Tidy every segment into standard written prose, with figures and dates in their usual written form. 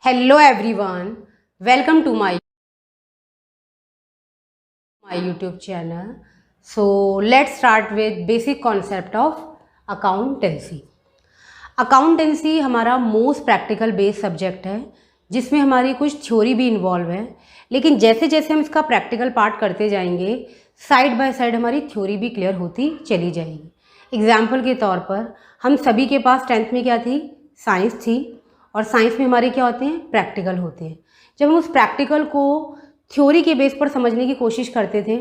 Hello everyone, welcome to my YouTube channel. So let's start with basic concept of accountancy. Accountancy हमारा most practical based subject है जिसमें हमारी कुछ theory भी involve है, लेकिन जैसे जैसे हम इसका प्रैक्टिकल पार्ट करते जाएंगे साइड बाय साइड हमारी थ्योरी भी क्लियर होती चली जाएगी। एग्जाम्पल के तौर पर हम सभी के पास 10th में क्या थी, साइंस थी, और साइंस में हमारे क्या होते हैं, प्रैक्टिकल होते हैं। जब हम उस प्रैक्टिकल को थ्योरी के बेस पर समझने की कोशिश करते थे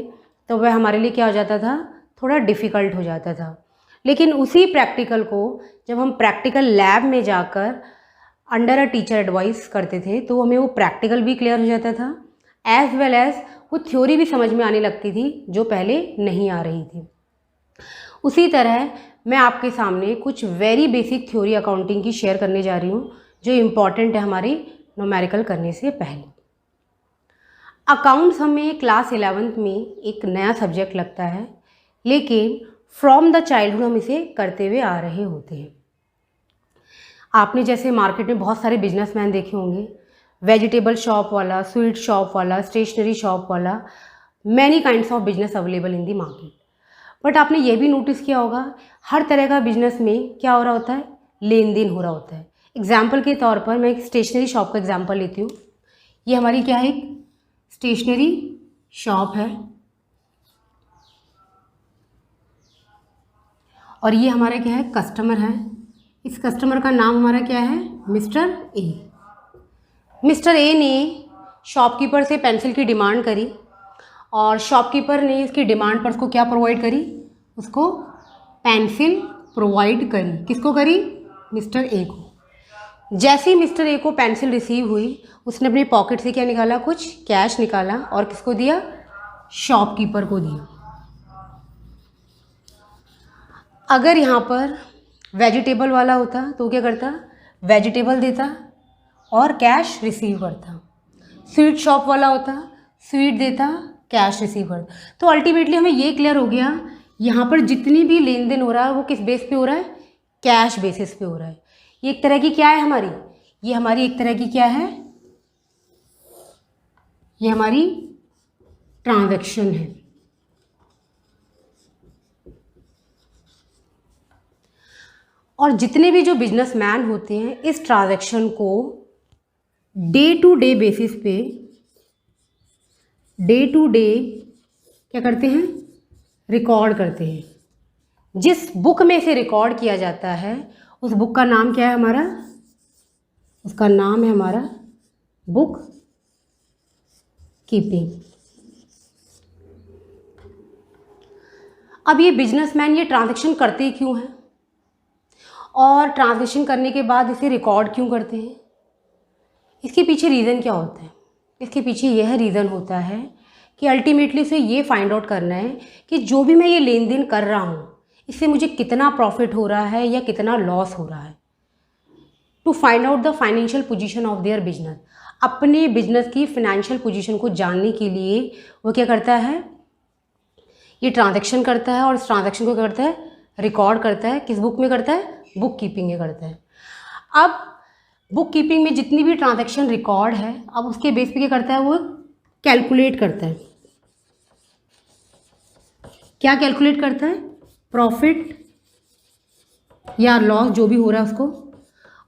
तो वह हमारे लिए क्या हो जाता था, थोड़ा डिफ़िकल्ट हो जाता था। लेकिन उसी प्रैक्टिकल को जब हम प्रैक्टिकल लैब में जाकर अंडर अ टीचर एडवाइस करते थे तो हमें वो प्रैक्टिकल भी क्लियर हो जाता था, एज वेल एज वो थ्योरी भी समझ में आने लगती थी जो पहले नहीं आ रही थी। उसी तरह मैं आपके सामने कुछ वेरी बेसिक थ्योरी अकाउंटिंग की शेयर करने जा रही हूँ जो इम्पॉर्टेंट है हमारी न्यूमेरिकल करने से पहले। अकाउंट्स हमें क्लास 11th में एक नया सब्जेक्ट लगता है, लेकिन फ्रॉम द चाइल्डहुड हम इसे करते हुए आ रहे होते हैं। आपने जैसे मार्केट में बहुत सारे बिजनेसमैन देखे होंगे, वेजिटेबल शॉप वाला, स्वीट शॉप वाला, स्टेशनरी शॉप वाला, many kinds of business available in the market. But आपने ये भी नोटिस किया होगा हर तरह का बिजनेस में क्या हो रहा होता है, लेन देन हो रहा होता है। एग्जाम्पल के तौर पर मैं एक स्टेशनरी शॉप का एग्जाम्पल लेती हूँ। ये हमारी क्या है, एक स्टेशनरी शॉप है और ये हमारा क्या है, कस्टमर है। इस कस्टमर का नाम हमारा क्या है, मिस्टर ए। मिस्टर ए ने शॉपकीपर से पेंसिल की डिमांड करी और शॉपकीपर ने इसकी डिमांड पर उसको क्या प्रोवाइड करी, उसको पेंसिल प्रोवाइड करी। किसको करी, मिस्टर ए को। जैसे ही मिस्टर ए को पेंसिल रिसीव हुई उसने अपनी पॉकेट से क्या निकाला, कुछ कैश निकाला और किसको दिया, शॉपकीपर को दिया। अगर यहाँ पर वेजिटेबल वाला होता तो क्या करता, वेजिटेबल देता और कैश रिसीव करता। स्वीट शॉप वाला होता, स्वीट देता, कैश रिसीव करता। तो अल्टीमेटली हमें ये क्लियर हो गया यहाँ पर जितनी भी लेन देन हो रहा है वो किस बेस पे हो रहा है, कैश बेसिस पे हो रहा है। ये एक तरह की क्या है हमारी, ये हमारी एक तरह की क्या है, ये हमारी ट्रांजैक्शन है। और जितने भी जो बिजनेसमैन होते हैं इस ट्रांजैक्शन को डे टू डे बेसिस पे, डे टू डे क्या करते हैं, रिकॉर्ड करते हैं। जिस बुक में से रिकॉर्ड किया जाता है उस बुक का नाम क्या है हमारा, उसका नाम है हमारा बुक कीपिंग। अब ये बिजनेसमैन ये ट्रांजैक्शन करते क्यों हैं और ट्रांजैक्शन करने के बाद इसे रिकॉर्ड क्यों करते हैं, इसके पीछे रीज़न क्या होता है। इसके पीछे यह रीज़न होता है कि अल्टीमेटली उसे ये फाइंड आउट करना है कि जो भी मैं ये लेन देन कर रहा हूँ इससे मुझे कितना प्रॉफिट हो रहा है या कितना लॉस हो रहा है। To find out the financial position of their business, अपने बिजनेस की फाइनेंशियल पोजीशन को जानने के लिए वो क्या करता है, ये ट्रांजैक्शन करता है और इस ट्रांजैक्शन को क्या करता है, रिकॉर्ड करता है। किस बुक में करता है, बुक कीपिंग में करता है। अब बुक कीपिंग में जितनी भी ट्रांजैक्शन रिकॉर्ड है अब उसके बेस पे क्या करता है, वो कैलकुलेट करता है। क्या कैलकुलेट करता है, प्रॉफिट या लॉस जो भी हो रहा है उसको।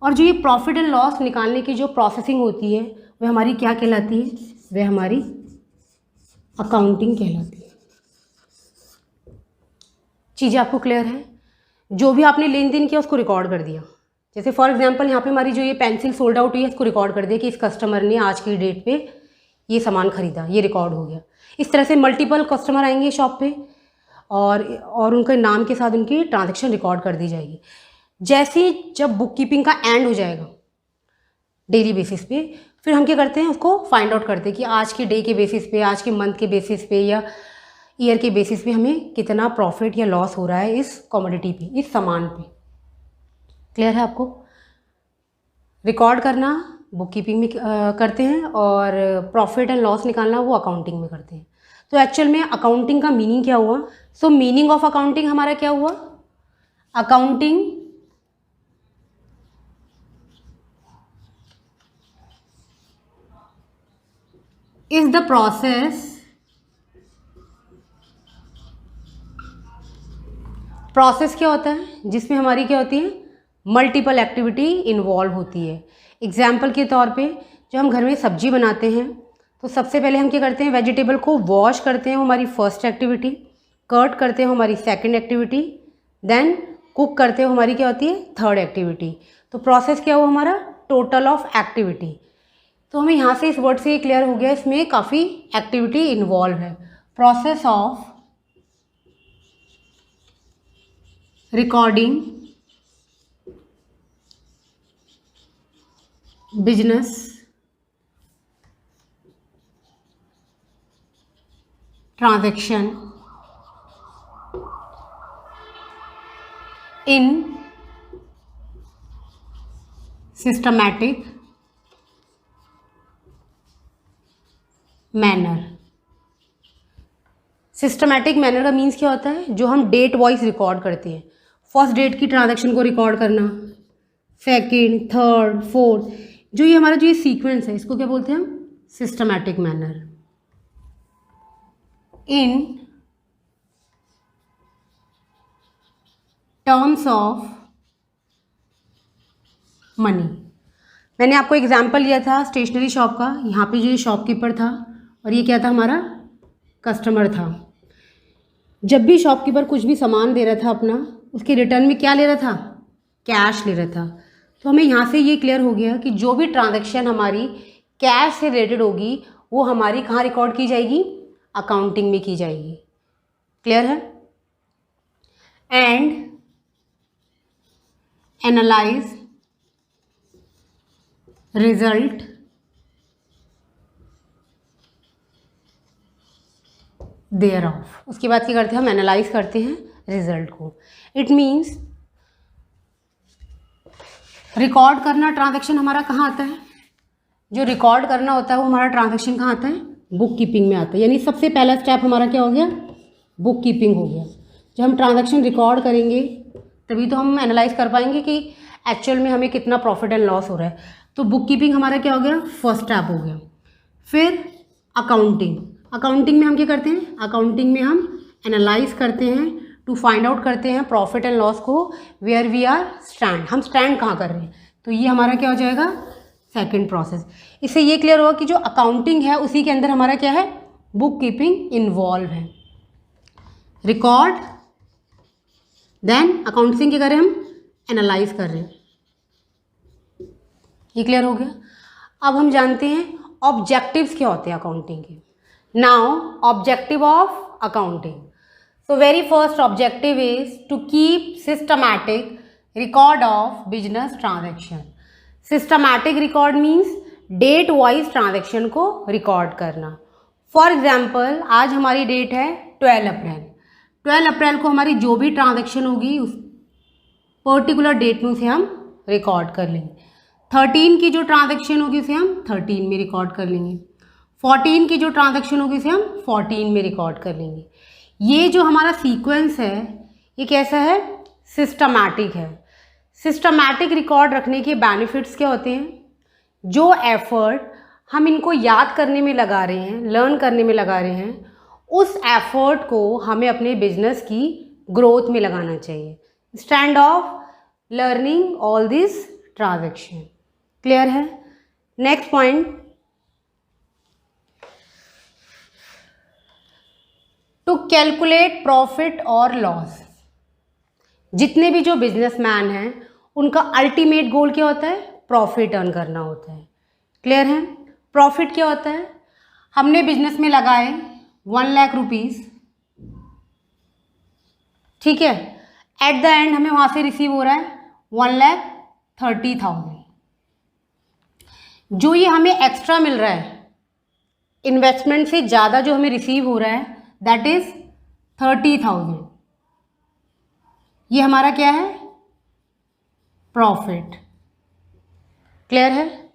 और जो ये प्रॉफिट एंड लॉस निकालने की जो प्रोसेसिंग होती है वह हमारी क्या कहलाती है, वह हमारी अकाउंटिंग कहलाती है। चीज़ें आपको क्लियर है, जो भी आपने लेन देन किया उसको रिकॉर्ड कर दिया। जैसे फॉर एग्जांपल यहाँ पे हमारी जो ये पेंसिल सोल्ड आउट हुई है इसको रिकॉर्ड कर दिया कि इस कस्टमर ने आज की डेट पे ये सामान खरीदा, ये रिकॉर्ड हो गया। इस तरह से मल्टीपल कस्टमर आएंगे शॉप पे और उनके नाम के साथ उनकी ट्रांजैक्शन रिकॉर्ड कर दी जाएगी। जैसे जब बुक कीपिंग का एंड हो जाएगा डेली बेसिस पे, फिर हम क्या करते हैं, उसको फाइंड आउट करते हैं कि आज के डे के बेसिस पे, आज के मंथ के बेसिस पे या ईयर के बेसिस पे हमें कितना प्रॉफिट या लॉस हो रहा है इस कमोडिटी पे, इस सामान पे। क्लियर है आपको। रिकॉर्ड करना बुक कीपिंग में करते हैं और प्रॉफिट एंड लॉस निकालना वो अकाउंटिंग में करते हैं। तो एक्चुअल में अकाउंटिंग का मीनिंग क्या हुआ, सो मीनिंग ऑफ अकाउंटिंग हमारा क्या हुआ, अकाउंटिंग इज द प्रोसेस क्या होता है जिसमें हमारी क्या होती है, मल्टीपल एक्टिविटी इन्वॉल्व होती है। एग्जाम्पल के तौर पे जब हम घर में सब्जी बनाते हैं तो सबसे पहले हम क्या करते हैं, वेजिटेबल को वॉश करते हैं, वो हमारी फर्स्ट एक्टिविटी, कट करते हैं हमारी सेकंड एक्टिविटी, देन कुक करते हो हमारी क्या होती है, थर्ड एक्टिविटी। तो प्रोसेस क्या हुआ हमारा, टोटल ऑफ एक्टिविटी। तो हमें यहाँ से इस वर्ड से ये क्लियर हो गया, इसमें काफ़ी एक्टिविटी इन्वॉल्व है। Process of recording business transaction in systematic manner. Systematic manner का मीन्स क्या होता है, जो हम डेट वाइज रिकॉर्ड करते हैं। फर्स्ट डेट की ट्रांजैक्शन को रिकॉर्ड करना, सेकंड, थर्ड, फोर्थ, जो ये हमारा जो ये सीक्वेंस है इसको क्या बोलते हैं हम, systematic manner in terms of money. मैंने आपको एग्जाम्पल लिया था स्टेशनरी शॉप का। यहाँ पे जो ये शॉपकीपर था और ये क्या था, हमारा कस्टमर था। जब भी शॉपकीपर कुछ भी सामान दे रहा था अपना, उसके रिटर्न में क्या ले रहा था, कैश ले रहा था। तो हमें यहाँ से ये क्लियर हो गया कि जो भी ट्रांजैक्शन हमारी कैश से रिलेटेड होगी वो हमारी कहाँ रिकॉर्ड की जाएगी, अकाउंटिंग में की जाएगी। क्लियर है। And analyse result thereof. उसके बाद क्या करते हैं हम, एनालाइज करते हैं रिजल्ट को। इट मीन्स रिकॉर्ड करना ट्रांजैक्शन हमारा कहाँ आता है, जो रिकॉर्ड करना होता है वो हमारा ट्रांजैक्शन कहाँ आता है, बुक कीपिंग में आता है। यानी सबसे पहला स्टेप हमारा क्या हो गया, बुक कीपिंग हो गया। जब हम ट्रांजैक्शन रिकॉर्ड करेंगे तभी तो हम एनालाइज कर पाएंगे कि एक्चुअल में हमें कितना प्रॉफिट एंड लॉस हो रहा है। तो बुक कीपिंग हमारा क्या हो गया, फर्स्ट स्टेप हो गया। फिर अकाउंटिंग, अकाउंटिंग में हम क्या करते हैं, अकाउंटिंग में हम एनालाइज करते हैं, टू फाइंड आउट करते हैं प्रॉफिट एंड लॉस को, वेयर वी आर स्टैंड, हम स्टैंड कहाँ कर रहे हैं। तो ये हमारा क्या हो जाएगा, सेकंड प्रोसेस। इससे ये क्लियर हुआ कि जो अकाउंटिंग है उसी के अंदर हमारा क्या है, बुक कीपिंग इन्वॉल्व है। रिकॉर्ड, देन अकाउंटिंग क्या करें हम, एनालाइज कर रहे हैं। ये क्लियर हो गया। अब हम जानते हैं ऑब्जेक्टिव्स क्या होते हैं अकाउंटिंग के। Now objective of accounting, so very first objective is to keep systematic record of business transaction. Systematic record means date wise transaction को record करना। For example आज हमारी डेट है 12 अप्रैल। 12 अप्रैल को हमारी जो भी ट्रांजेक्शन होगी उस पर्टिकुलर डेट में उसे हम रिकॉर्ड कर लेंगे। 13 की जो ट्रांजेक्शन होगी उसे हम 13 में रिकॉर्ड कर लेंगे। 14 की जो ट्रांजेक्शन होगी उसे हम 14 में रिकॉर्ड कर लेंगे। ये जो हमारा सीक्वेंस है ये कैसा है, सिस्टमैटिक है। सिस्टमैटिक रिकॉर्ड रखने के बेनिफिट्स क्या होते हैं, जो एफर्ट हम इनको याद करने में लगा रहे हैं, लर्न करने में लगा रहे हैं, उस एफर्ट को हमें अपने बिजनेस की ग्रोथ में लगाना चाहिए, instead of learning all this transaction. Clear है। Next point, to calculate profit और लॉस। जितने भी जो बिजनेसमैन हैं उनका अल्टीमेट गोल क्या होता है, प्रॉफिट अर्न करना होता है। क्लियर है। प्रॉफिट क्या होता है, हमने बिजनेस में लगाए 1 लाख रुपीज़, ठीक है, एट द एंड हमें वहाँ से रिसीव हो रहा है 1,30,000। जो ये हमें एक्स्ट्रा मिल रहा है, इन्वेस्टमेंट से ज़्यादा जो हमें रिसीव हो रहा है, दैट इज 30,000। ये हमारा क्या है, प्रॉफिट। क्लियर है।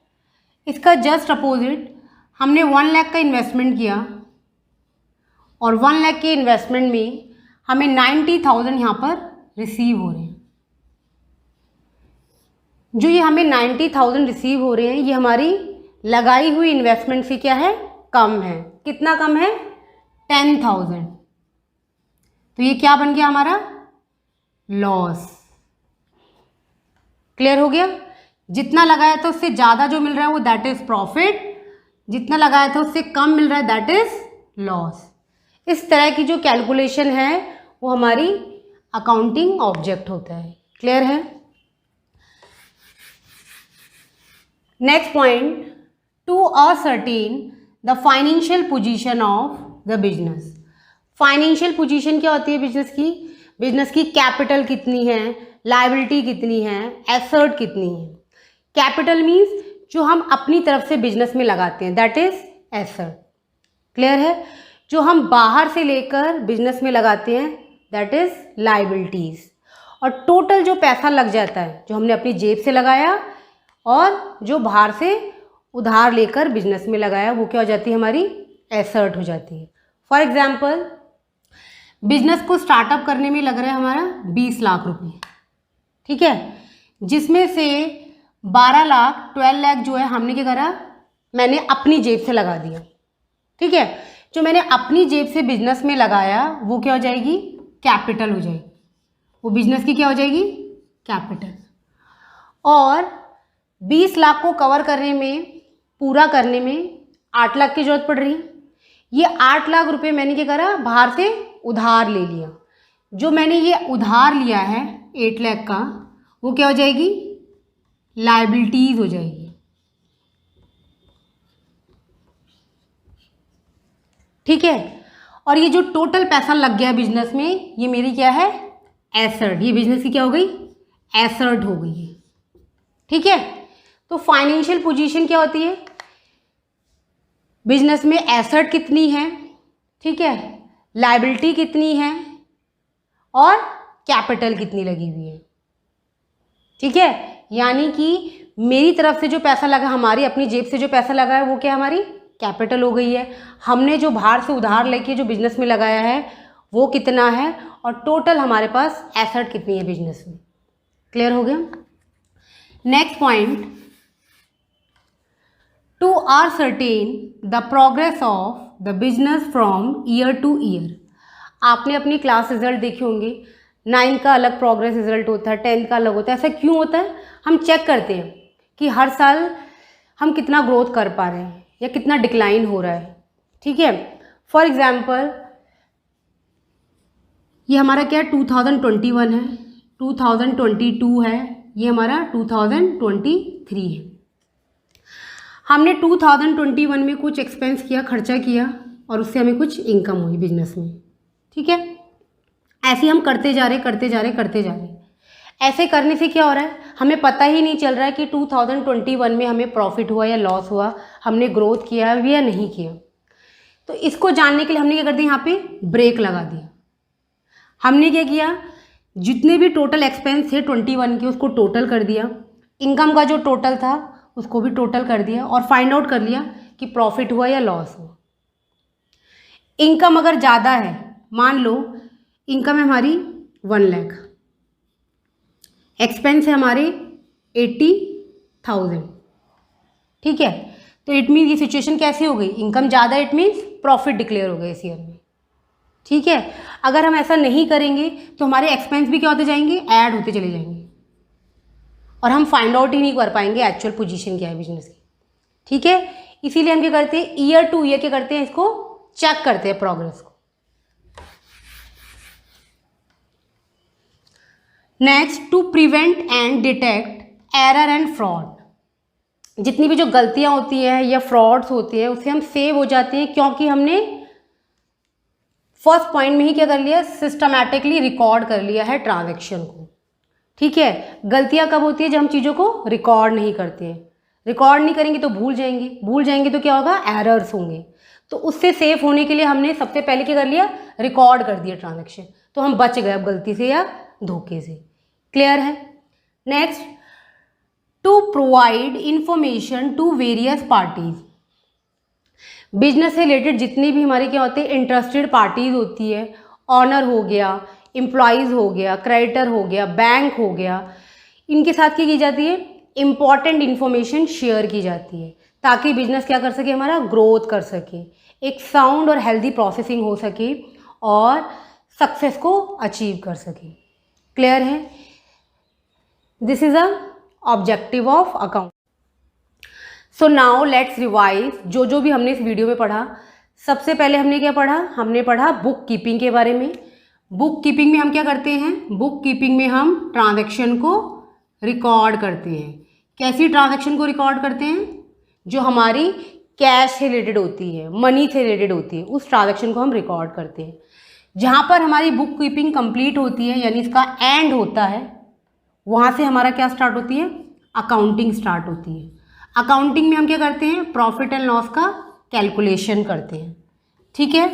इसका जस्ट अपोजिट, हमने 1 लाख का इन्वेस्टमेंट किया और 1 लाख के इन्वेस्टमेंट में हमें 90,000 यहाँ पर रिसीव हो रहे हैं। जो ये हमें 90,000 रिसीव हो रहे हैं ये हमारी लगाई हुई इन्वेस्टमेंट से क्या है, कम है। कितना कम है? 10,000। तो ये क्या बन गया हमारा? लॉस। क्लियर हो गया? जितना लगाया था उससे ज़्यादा जो मिल रहा है वो दैट इज प्रॉफिट, जितना लगाया था उससे कम मिल रहा है दैट इज लॉस। इस तरह की जो कैलकुलेशन है वो हमारी अकाउंटिंग ऑब्जेक्ट होता है। क्लियर है? Next point, to ascertain the financial position of the business. Financial position क्या होती है बिजनेस की? बिजनेस की कैपिटल कितनी है, लायबिलिटी कितनी है, एसेट कितनी है। कैपिटल मीन्स जो हम अपनी तरफ से बिजनेस में लगाते हैं दैट इज एसेट। क्लियर है? जो हम बाहर से लेकर बिजनेस में लगाते हैं दैट इज लायबिलिटीज। और टोटल जो पैसा लग जाता है जो हमने अपनी जेब से लगाया और जो बाहर से उधार लेकर बिजनेस में लगाया वो क्या हो जाती है? हमारी एसेट हो जाती है। फॉर एग्जाम्पल, बिजनेस को स्टार्टअप करने में लग रहा है हमारा 20 लाख रुपए, ठीक है, जिसमें से 12 लाख 12 लाख जो है हमने क्या करा? मैंने अपनी जेब से लगा दिया। ठीक है, जो मैंने अपनी जेब से बिजनेस में लगाया वो क्या हो जाएगी? कैपिटल हो जाएगी। वो बिजनेस की क्या हो जाएगी? कैपिटल। और 20 लाख को कवर करने में, पूरा करने में 8 लाख की जरूरत पड़ रही है। ये 8 लाख रुपए मैंने क्या करा? बाहर से उधार ले लिया। जो मैंने ये उधार लिया है 8 लाख का वो क्या हो जाएगी? लायबिलिटीज हो जाएगी। ठीक है, और ये जो टोटल पैसा लग गया बिजनेस में ये मेरी क्या है? एसेट। ये बिजनेस की क्या हो गई? एसेट हो गई है। ठीक है, तो फाइनेंशियल पोजीशन क्या होती है? बिजनेस में एसेट कितनी है, ठीक है, लायबिलिटी कितनी है और कैपिटल कितनी लगी हुई है। ठीक है, यानी कि मेरी तरफ से जो पैसा लगा, हमारी अपनी जेब से जो पैसा लगा है वो क्या हमारी कैपिटल हो गई है। हमने जो बाहर से उधार लेके जो बिजनेस में लगाया है वो कितना है और टोटल हमारे पास एसेट कितनी है बिजनेस में। क्लियर हो गया? Next point, to ascertain the progress of the business from year to year. आपने अपनी क्लास रिजल्ट देखे होंगे, 9 का अलग प्रोग्रेस रिजल्ट होता है, 10 का अलग होता है। ऐसा क्यों होता है? हम चेक करते हैं कि हर साल हम कितना ग्रोथ कर पा रहे हैं या कितना डिक्लाइन हो रहा है। ठीक है, फॉर एग्जाम्पल ये हमारा क्या है? 2021 है, 2022 है, ये हमारा 2023 है। हमने 2021 में कुछ एक्सपेंस किया, खर्चा किया और उससे हमें कुछ इनकम हुई बिजनेस में। ठीक है, ऐसे हम करते जा रहे। ऐसे करने से क्या हो रहा है? हमें पता ही नहीं चल रहा है कि 2021 में हमें प्रॉफिट हुआ या लॉस हुआ, हमने ग्रोथ किया या नहीं किया। तो इसको जानने के लिए हमने क्या कर दिया? यहाँ पे ब्रेक लगा दिया। हमने क्या किया? जितने भी टोटल एक्सपेंस थे 21 के उसको टोटल कर दिया, इनकम का जो टोटल था उसको भी टोटल कर दिया और फाइंड आउट कर लिया कि प्रॉफिट हुआ या लॉस हुआ। इनकम अगर ज़्यादा है, मान लो इनकम है हमारी 1 लाख, एक्सपेंस है हमारे 80,000। ठीक है, तो इट मीन्स ये सिचुएशन कैसी हो गई? इनकम ज़्यादा, इट मीन्स प्रॉफिट डिक्लेयर हो गया इस ईयर में। ठीक है, अगर हम ऐसा नहीं करेंगे तो हमारे एक्सपेंस भी क्या होते जाएंगे? ऐड होते चले जाएंगे और हम फाइंड आउट ही नहीं कर पाएंगे एक्चुअल पोजीशन क्या है बिजनेस की। ठीक है, इसीलिए हम क्या करते हैं? ईयर टू ईयर क्या करते हैं? इसको चेक करते हैं प्रोग्रेस को। Next, to prevent and detect error and fraud. जितनी भी जो गलतियां होती हैं या फ्रॉड्स होती है उससे हम सेव हो जाते हैं, क्योंकि हमने फर्स्ट पॉइंट में ही क्या कर लिया? सिस्टमैटिकली रिकॉर्ड कर लिया है ट्रांजैक्शन को। ठीक है, गलतियां कब होती है? जब हम चीज़ों को रिकॉर्ड नहीं करते हैं। रिकॉर्ड नहीं करेंगे तो भूल जाएंगे तो क्या होगा? एरर्स होंगे। तो उससे सेफ होने के लिए हमने सबसे पहले क्या कर लिया? रिकॉर्ड कर दिया ट्रांजैक्शन, तो हम बच गए अब गलती से या धोखे से। क्लियर है? Next, to provide information to various parties. Business से रिलेटेड जितनी भी हमारे क्या होते हैं? इंटरेस्टेड पार्टीज होती है, ऑनर हो गया, एम्प्लॉयज़ हो गया, क्रेडिटर हो गया, बैंक हो गया, इनके साथ क्या की जाती है? इम्पॉर्टेंट इन्फॉर्मेशन शेयर की जाती है ताकि बिजनेस क्या कर सके, हमारा ग्रोथ कर सके, एक साउंड और हेल्दी प्रोसेसिंग हो सके और सक्सेस को अचीव कर सके। क्लियर है? This is a objective of account. So now let's revise जो भी हमने इस वीडियो में पढ़ा। सबसे पहले हमने क्या पढ़ा? हमने पढ़ा बुक कीपिंग के बारे में। बुक कीपिंग में हम क्या करते हैं? बुक कीपिंग में हम ट्रांजैक्शन को रिकॉर्ड करते हैं। कैसी ट्रांजैक्शन को रिकॉर्ड करते हैं? जो हमारी कैश से रिलेटेड होती है, मनी से रिलेटेड होती है, उस ट्रांजैक्शन को हम रिकॉर्ड करते हैं। जहाँ पर हमारी बुक कीपिंग कंप्लीट होती है, यानी इसका एंड होता है, वहाँ से हमारा क्या स्टार्ट होती है? अकाउंटिंग स्टार्ट होती है। अकाउंटिंग में हम क्या करते हैं? प्रॉफिट एंड लॉस का कैलकुलेशन करते हैं। ठीक है?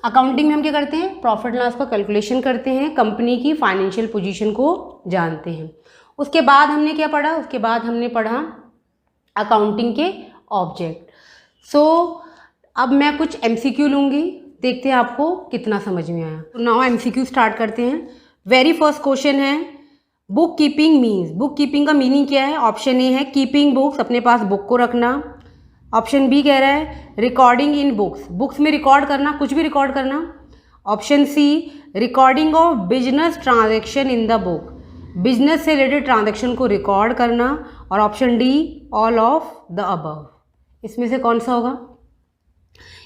अकाउंटिंग में हम क्या करते हैं? प्रॉफिट एंड लॉस का कैलकुलेशन करते हैं, कंपनी की फाइनेंशियल पोजीशन को जानते हैं। उसके बाद हमने क्या पढ़ा? उसके बाद हमने पढ़ा अकाउंटिंग के ऑब्जेक्ट। सो अब मैं कुछ MCQ लूँगी, देखते हैं आपको कितना समझ में आया। तो नाउ MCQ स्टार्ट करते हैं। वेरी फर्स्ट क्वेश्चन है, book keeping means. Book keeping का मीनिंग क्या है? ऑप्शन ए है कीपिंग बुक्स, अपने पास बुक को रखना। ऑप्शन बी कह रहा है रिकॉर्डिंग इन बुक्स, बुक्स में रिकॉर्ड करना, कुछ भी रिकॉर्ड करना। Option C recording of business transaction in the book, business से रिलेटेड ट्रांजैक्शन को रिकॉर्ड करना। और option D all of the above. इसमें से कौन सा होगा?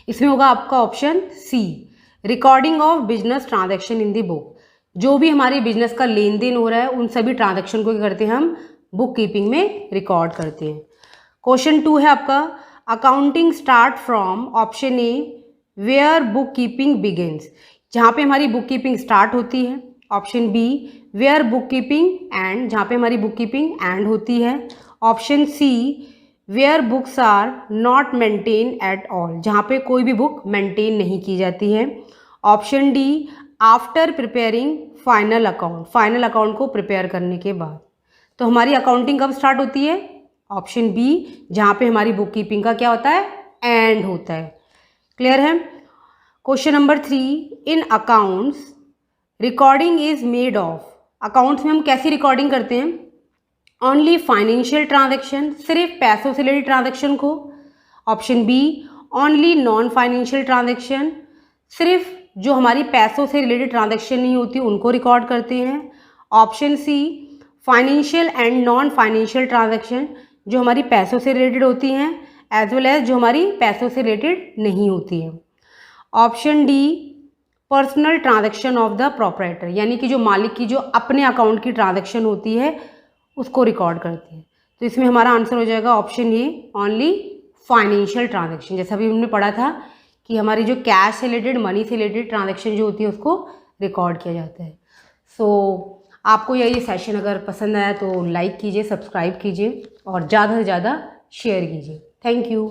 इसमें होगा आपका option C, recording of business transaction in the book. जो भी हमारे बिजनेस का लेन देन हो रहा है उन सभी ट्रांजैक्शन को क्या करते हैं? हम बुक कीपिंग में रिकॉर्ड करते हैं। क्वेश्चन 2 है आपका, accounting start from option A where book keeping begins, जहाँ पे हमारी बुक कीपिंग स्टार्ट होती है। Option B where book keeping end, जहाँ पे हमारी बुक कीपिंग एंड होती है। Option C where books are not maintain at all, जहाँ पे कोई भी बुक मेंटेन नहीं की जाती है। Option D after preparing final account, final account को प्रिपेयर करने के बाद। तो हमारी अकाउंटिंग कब स्टार्ट होती है? ऑप्शन बी, जहाँ पे हमारी बुक कीपिंग का क्या होता है? एंड होता है। क्लियर है? Question number 3, in accounts recording is made of, accounts में हम कैसी रिकॉर्डिंग करते हैं? ओनली फाइनेंशियल ट्रांजैक्शन, सिर्फ पैसों से रिलेटेड ट्रांजैक्शन को। Option B only non financial transaction, सिर्फ जो हमारी पैसों से रिलेटेड ट्रांजैक्शन नहीं होती उनको रिकॉर्ड करते हैं। Option C financial and non financial transaction, जो हमारी पैसों से रिलेटेड होती हैं एज वेल एज जो हमारी पैसों से रिलेटेड नहीं होती है। Option D personal transaction of the proprietor, यानी कि जो मालिक की जो अपने अकाउंट की ट्रांजैक्शन होती है उसको रिकॉर्ड करते हैं। तो इसमें हमारा आंसर हो जाएगा option A only financial transaction. जैसा भी हमने पढ़ा था कि हमारी जो कैश से रिलेटेड, मनी से रिलेटेड ट्रांजैक्शन जो होती है उसको रिकॉर्ड किया जाता है। सो आपको ये सेशन अगर पसंद आया तो लाइक कीजिए, सब्सक्राइब कीजिए और ज़्यादा से ज़्यादा शेयर कीजिए। Thank you.